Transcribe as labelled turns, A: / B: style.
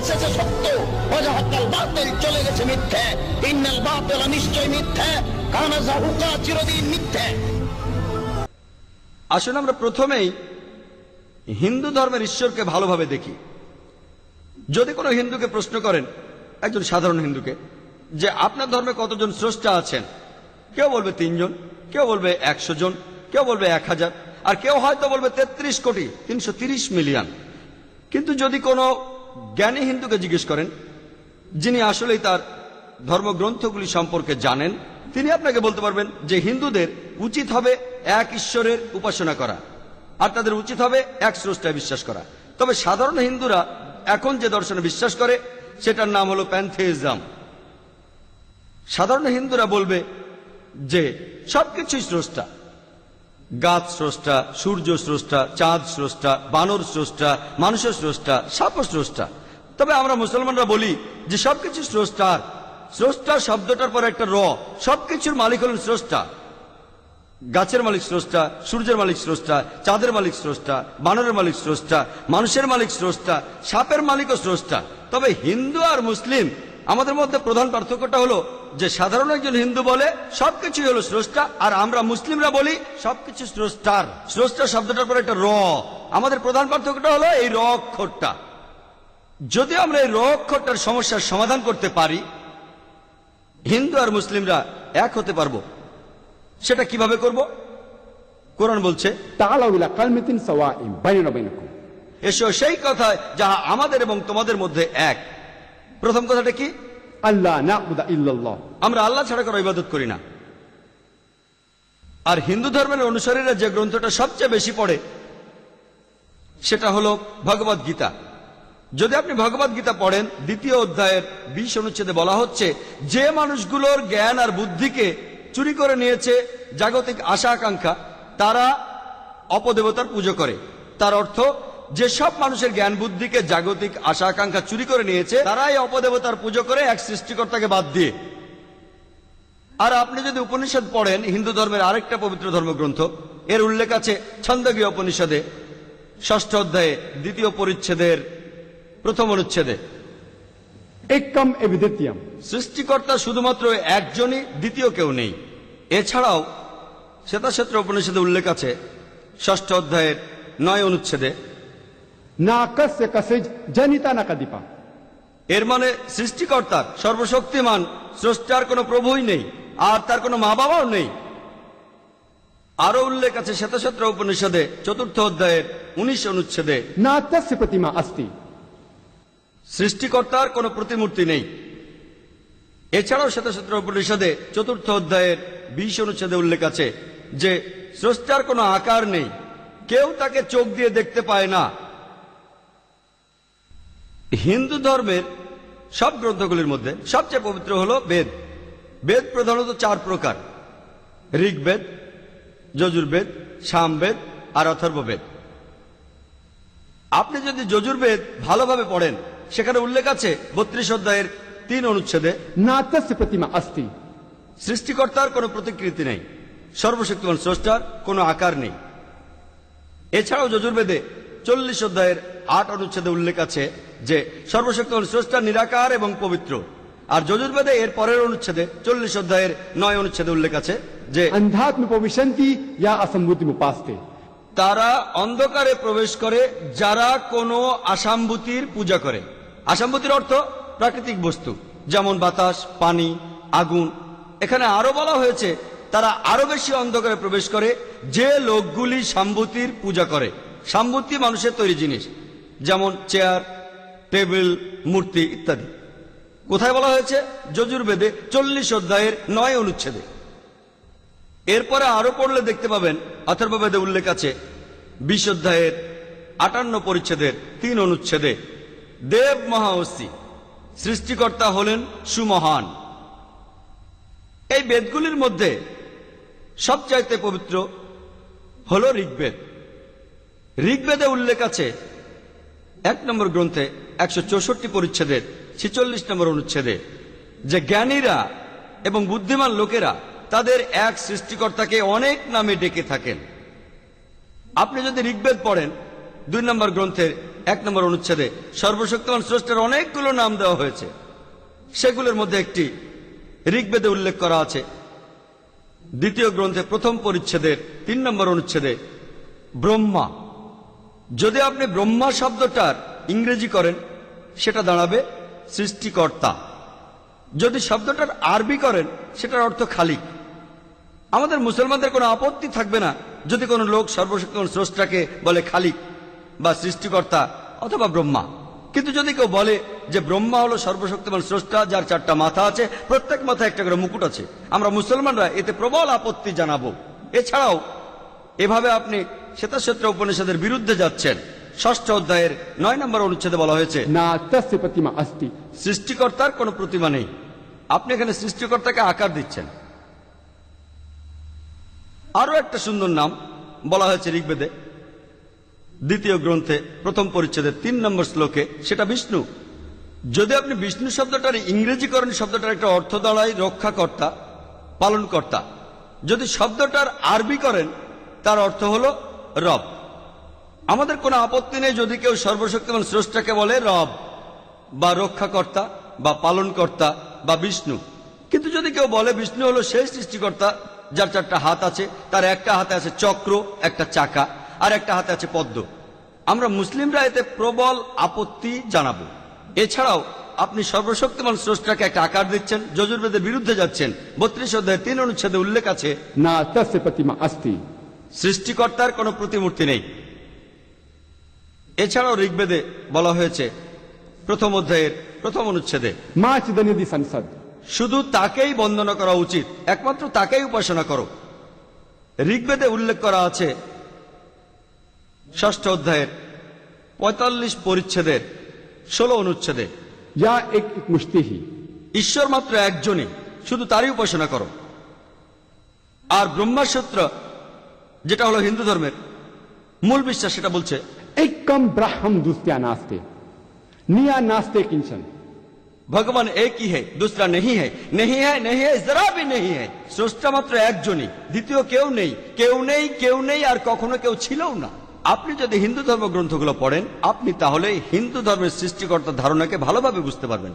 A: এসেছে সত্য, ওয়াজাহাকাল বাতিল চলে গেছে মিথ্যে। ইন্নাল বাতিল নিশ্চয় মিথ্যে, কানা যাহুকা চিরদিন মিথ্যে।
B: আসুন আমরা প্রথমেই হিন্দু ধর্মের ঈশ্বরকে ভালোভাবে দেখি। যদি কোনো হিন্দুকে প্রশ্ন করেন, একজন সাধারণ হিন্দুকে, যে আপনার ধর্মে কতজন স্রষ্টা আছেন, কেউ বলবে 3 জন, কেউ বলবে 100 জন, কেউ বলবে 1000, আর কেউ হয়তো বলবে 33 কোটি 330 মিলিয়ন। কিন্তু যদি কোনো জ্ঞানী হিন্দুকে জিজ্ঞেস করেন, যিনি আসলেই তার ধর্মগ্রন্থগুলি সম্পর্কে জানেন, তিনি আপনাকে বলতে পারবেন যে হিন্দুদের উচিত হবে এক ঈশ্বরের উপাসনা করা, আর তাদের উচিত হবে এক স্রষ্টায় বিশ্বাস করা। তবে সাধারণ হিন্দুরা এখন যে দর্শনে বিশ্বাস করে সেটার নাম হলো প্যান্থেইজম। সাধারণ হিন্দুরা বলবে যে সবকিছুই স্রষ্টা, গাছ স্রষ্টা, সূর্য স্রষ্টা, চাঁদ স্রষ্টা, বানর স্রষ্টা, মানুষের স্রষ্টা, সাপও স্রষ্টা। তবে আমরা মুসলমানরা বলি যে সবকিছু স্রষ্টার। স্রষ্টা শব্দটার পর একটা র, সবকিছুর মালিক হলেন স্রষ্টা। গাছের মালিক স্রষ্টা, সূর্যের মালিক স্রষ্টা, চাঁদের মালিক স্রষ্টা, বানরের মালিক স্রষ্টা, মানুষের মালিক স্রষ্টা, সাপের মালিকও স্রষ্টা। তবে হিন্দু আর মুসলিম আমাদের মধ্যে প্রধান পার্থক্যটা হলো যে সাধারণ একজন হিন্দু বলে সবকিছুই হলো স্রষ্টা, আর আমরা মুসলিমরা বলি সবকিছু স্রষ্টার। স্রষ্টা শব্দটার পর একটা র, আমাদের প্রধান পার্থক্যটা হলো এই র অক্ষরটা। যদি আমরা এই র অক্ষরটার সমস্যার সমাধান করতে পারি, হিন্দু আর মুসলিমরা এক হতে পারবো। সেটা কিভাবে করব? কোরআন বলছে,
C: তাআলাউ ইলা কালিমাতিন সাওয়াইন বাইনানা বাইনাকুম,
B: এসো সেই কথায় যাহা আমাদের এবং তোমাদের মধ্যে এক। প্রথম কথাটা কি?
C: আল্লাহ না'বুদা ইল্লাল্লাহ,
B: আমরা আল্লাহ ছাড়া কারো ইবাদত করি না। আর হিন্দু ধর্মের অনুসারীরা যে গ্রন্থটা সবচেয়ে বেশি পড়ে সেটা হলো ভগবদ গীতা। যদি আপনি ভগবদ গীতা পড়েন, 2য় অধ্যায়ের 20 অনুচ্ছেদে বলা হচ্ছে যে মানুষগুলোর জ্ঞান আর বুদ্ধিকে চুরি করে নিয়েছে জাগতিক আশা আকাঙ্ক্ষা, তারা অপদেবতার পুজো করে। তার অর্থ, যেসব মানুষের জ্ঞান বুদ্ধিকে জাগতিক আশা আকাঙ্ক্ষা চুরি করে নিয়েছে, তারাই অপদেবতার পুজো করে এক সৃষ্টিকর্তাকে বাদ দিয়ে। আর আপনি যদি উপনিষদ পড়েন, হিন্দু ধর্মের আরেকটা পবিত্র ধর্মগ্রন্থ, এর উল্লেখ আছে ছন্দগীয় উপনিষদে 6ষ্ঠ অধ্যায়ে 2য় পরিচ্ছেদের 1ম অনুচ্ছেদে।
C: একম এবিদিত্যম,
B: সৃষ্টিকর্তা শুধুমাত্র একজনই, দ্বিতীয় কেউ নেই। এছাড়াও শ্বেতাক্ষেত্র উপনিষদে উল্লেখ আছে 6ষ্ঠ অধ্যায়ের 9 অনুচ্ছেদে,
C: না কস্য কসিজ জনিতা না কদিপা।
B: এর মানে সৃষ্টিকর্তার, সর্বশক্তিমান স্রষ্টার কোনো প্রভুই নেই, আর তার কোনো মা বাবাও নেই। আরো উল্লেখ আছে শ্বেতাক্ষেত্র উপনিষদে 4র্থ অধ্যায়ের 19 অনুচ্ছেদে,
C: না তস্য প্রতিমা অস্তি,
B: সৃষ্টিকর্তার কোনো প্রতিমূর্তি নেই। এছাড়াও শ্বেতাক্ষেত্র উপনিষদে 4র্থ অধ্যায়ের 20 অনুচ্ছেদে উল্লেখ আছে যে স্রষ্টার কোনো আকার নেই, কেউ তাকে চোখ দিয়ে দেখতে পায় না। হিন্দু ধর্মের সব গ্রন্থগুলির মধ্যে সবচেয়ে পবিত্র হলো বেদ। বেদ প্রধানত 4 প্রকার: ঋগ্বেদ, যজুর্বেদ, সামবেদ আর অথর্ববেদ। আপনি যদি যজুর্বেদ ভালোভাবে পড়েন, সেখানে উল্লেখ আছে 32 অধ্যায়ের 3 অনুচ্ছেদে,
C: না তস্য প্রতিমা অস্তি,
B: সৃষ্টিকর্তার কোনো প্রতিকৃতি নেই, সর্বশক্তিমান স্রষ্টার কোনো আকার নেই। এছাড়াও যজুর্বেদে 40 অধ্যায়ের 8 অনুচ্ছেদে উল্লেখ আছে যে সর্বশক্তিমান স্রষ্টা নিরাকার এবং পবিত্র। আর যজুর্বেদে এর পরের অনুচ্ছেদে 40 অধ্যায়ের 9 অনুচ্ছেদে উল্লেখ আছে যে
C: अंधात्म पविशन्ति या असंभूतिम उपास्ते,
B: তারা অন্ধকারে প্রবেশ করে যারা কোনো আসাম্ভূতির পূজা করে। আসাম্ভূতির অর্থ প্রাকৃতিক বস্তু, যেমন বাতাস, পানি, আগুন। এখানে আরো বলা হয়েছে তারা আরো বেশি অন্ধকারে প্রবেশ করে যে লোকগুলি সাম্ভূতির পূজা করে। সাম্ভূতি মানুষের তৈরি জিনিস, যেমন চেয়ার, টেবিল, মূর্তি ইত্যাদি। কোথায় বলা হয়েছে? যজুর্বেদে 40 অধ্যায়ের 9 অনুচ্ছেদে। এরপরে আরো পড়লে দেখতে পাবেন অথর্ববেদে উল্লেখ আছে 20 অধ্যায়ের 58 পরিচ্ছেদের 3 অনুচ্ছেদে, দেব মহাঅসি, সৃষ্টিকর্তা হলেন সুমহান। এই বেদগুলির মধ্যে সবচাইতে পবিত্র হল ঋগ্বেদ। ঋগ্বেদে উল্লেখ আছে 1 নম্বর গ্রন্থে 164 পরিচ্ছেদের 46 নম্বর অনুচ্ছেদে যে জ্ঞানীরা এবং বুদ্ধিমান লোকেরা তাদের এক সৃষ্টিকর্তাকে অনেক নামে ডেকে থাকেন। আপনি যদি ঋগ্বেদ পড়েন 2 নম্বর গ্রন্থের 1 নম্বর অনুচ্ছেদে সর্বশক্তিমান স্রষ্টার অনেকগুলো নাম দেওয়া হয়েছে। সেগুলোর মধ্যে একটি ঋগ্বেদে উল্লেখ করা আছে। 2য় গ্রন্থে 1ম পরিচ্ছেদের 3 নম্বর অনুচ্ছেদে ব্রহ্মা। যদি আপনি ব্রহ্মা শব্দটার ইংরেজি করেন সেটা দাঁড়াবে সৃষ্টিকর্তা। যদি শব্দটার আরবি করেন সেটার অর্থ খালিক। আমাদের মুসলমানদের কোনো আপত্তি থাকবে না যদি কোনো লোক সর্বশক্তিমান স্রষ্টাকে বলে খালিক বা সৃষ্টিকর্তা অথবা ব্রহ্মা। কিন্তু যদি কেউ বলে যে ব্রহ্মা হলো সর্বশক্তিমান স্রষ্টা, যার 4টা মাথা আছে, প্রত্যেক মাথায় একটা করে মুকুট আছে, আমরা মুসলমানরা এতে প্রবল আপত্তি জানাবো। এছাড়াও এভাবে আপনি শ্বেতাশ্বত্র উপনিষদের বিরুদ্ধে যাচ্ছেন। 6ষ্ঠ অধ্যায়ের 9 নম্বর অনুচ্ছেদে বলা হয়েছে
C: না তস্য প্রতিমা अस्ति।
B: সৃষ্টিকর্তার কোনো প্রতিমা নেই। আপনি এখানে সৃষ্টিকর্তাকে আকার দিচ্ছেন। আরো একটা সুন্দর নাম বলা হয়েছে ঋগ্বেদে 2য় গ্রন্থে 1ম পরিচ্ছেদের 3 নম্বর শ্লোকে, সেটা বিষ্ণু। যদি আপনি বিষ্ণু শব্দটার ইংরেজি করেন শব্দটার একটা অর্থ দাঁড়ায় রক্ষাকর্তা, পালনকর্তা। যদি শব্দটার আরবি করেন তার অর্থ হলো রব। আমাদের কোনো আপত্তি নেই যদি কেউ সর্বশক্তিমান স্রষ্টাকে বলে রব বা রক্ষাকর্তা বা পালনকর্তা বা বিষ্ণু। কিন্তু যদি কেউ বলে বিষ্ণু হলো সেই সৃষ্টিকর্তা যার 4টা হাত আছে, তার একটা হাতে আছে চক্র, একটা চাকা, আর একটা হাতে আছে পদ্ম, আমরা মুসলিমরা এতে প্রবল আপত্তি জানাবো। এছাড়াও আপনি সর্বশক্তিমান স্রষ্টাকে একটা আকার দিচ্ছেন, যজুর্বেদের বিরুদ্ধে যাচ্ছেন। 32 অধ্যায় 3 অনুচ্ছেদে উল্লেখ আছে
C: না তস্য প্রতিমা अस्ति।
B: সৃষ্টিকর্তার কোনো প্রতিমূর্তি নেই। এছাড়াও ঋগ্বেদে বলা হয়েছে 1ম অধ্যায়ের 1ম অনুচ্ছেদে
C: মা চিদনিধি সংসদ।
B: শুধু তাকেই বন্দনা করা উচিত, একমাত্র তাকেই উপাসনা করো। ঋগ্বেদে উল্লেখ করা আছে 6ষ্ঠ অধ্যায়ের 45 পরিচ্ছেদের 16 অনুচ্ছেদে
C: या एक मुश्ती ही।
B: ঈশ্বর মাত্র একজনই, শুধু তারই উপাসনা করো। আর ব্রহ্মসূত্র, যেটা হলো হিন্দু ধর্মের মূল বিশ্বাস, সেটা বলছে
C: एकम ब्रह्म दुस्त्या नास्ते निया नास्ते किंचन।
B: ভগবান একই है, दूसरा नहीं है, नहीं है, नहीं है, जरा भी नहीं है। স্রষ্টা মাত্র একজনই, দ্বিতীয় কেউ নেই, কেউ নেই, কেউ নেই, আর কখনো কেউ ছিলও না। আপনি যদি হিন্দু ধর্ম গ্রন্থগুলো পড়েন আপনি তাহলে হিন্দু ধর্মের সৃষ্টিকর্তার ধারণাকে ভালোভাবে বুঝতে পারবেন।